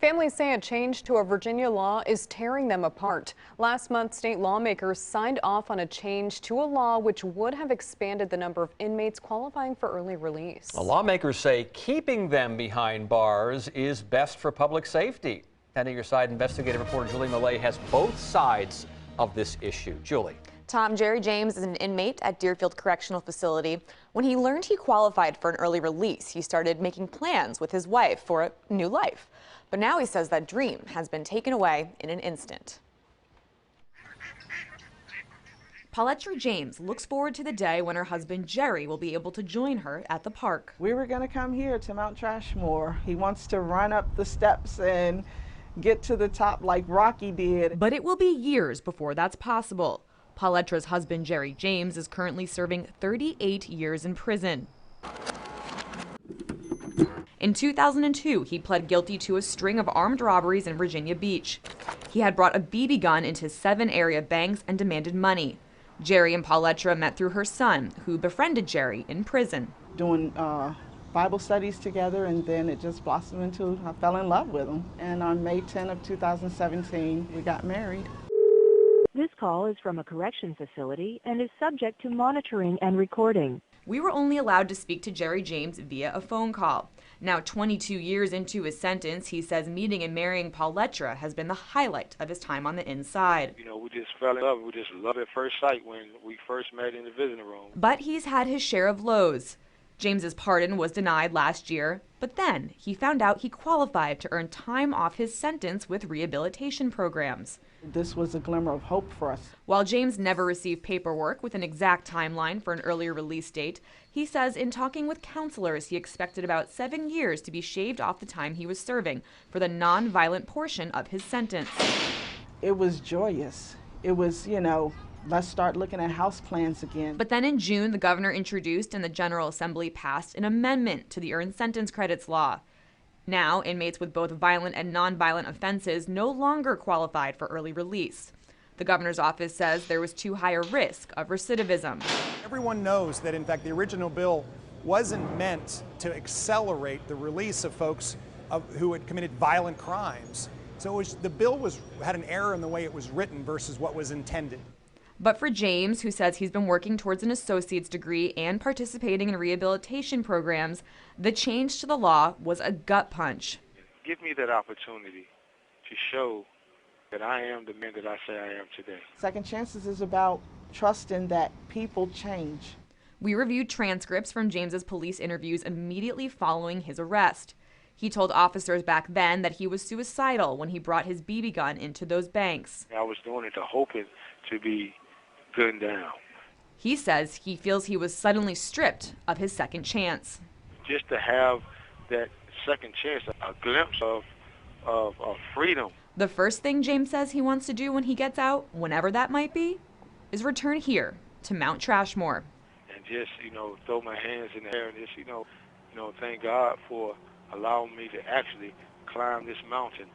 Families say a change to a Virginia law is tearing them apart. Last month, state lawmakers signed off on a change to a law which would have expanded the number of inmates qualifying for early release. The lawmakers say keeping them behind bars is best for public safety. And at your side, investigative reporter Julie Millet has both sides of this issue. Julie. Tom, Jerry James is an inmate at Deerfield Correctional Facility. When he learned he qualified for an early release, he started making plans with his wife for a new life. But now he says that dream has been taken away in an instant. Paulette James looks forward to the day when her husband Jerry will be able to join her at the park. We were going to come here to Mount Trashmore. He wants to run up the steps and get to the top like Rocky did. But it will be years before that's possible. Paulettra's husband, Jerry James, is currently serving 38 years in prison. In 2002, he pled guilty to a string of armed robberies in Virginia Beach. He had brought a BB gun into 7 area banks and demanded money. Jerry and Paulettra met through her son, who befriended Jerry in prison. Doing Bible studies together, and then it just blossomed into, I fell in love with him. And on May 10 of 2017, we got married. This call is from a correction facility and is subject to monitoring and recording. We were only allowed to speak to Jerry James via a phone call. Now 22 years into his sentence, he says meeting and marrying Paulettra has been the highlight of his time on the inside. You know, we just fell in love. We just love at first sight when we first met in the visiting room. But he's had his share of lows. James's pardon was denied last year, but then he found out he qualified to earn time off his sentence with rehabilitation programs. This was a glimmer of hope for us. While James never received paperwork with an exact timeline for an earlier release date, he says in talking with counselors he expected about 7 years to be shaved off the time he was serving for the non-violent portion of his sentence. It was joyous. It was, let's start looking at house plans again. But then in June, the governor introduced and the General Assembly passed an amendment to the earned sentence credits law. Now, inmates with both violent and nonviolent offenses no longer qualified for early release. The governor's office says there was too high a risk of recidivism. Everyone knows that, in fact, the original bill wasn't meant to accelerate the release of folks who had committed violent crimes. So the bill had an error in the way it was written versus what was intended. But for James, who says he's been working towards an associate's degree and participating in rehabilitation programs, the change to the law was a gut punch. Give me that opportunity to show that I am the man that I say I am today. Second chances is about trusting that people change. We reviewed transcripts from James's police interviews immediately following his arrest. He told officers back then that he was suicidal when he brought his BB gun into those banks. I was doing it to hoping to be gunned down. He says he feels he was suddenly stripped of his second chance. Just to have that second chance, a glimpse of freedom. The first thing James says he wants to do when he gets out, whenever that might be, is return here to Mount Trashmore. And just, throw my hands in the air and just, thank God for allowing me to actually climb this mountain.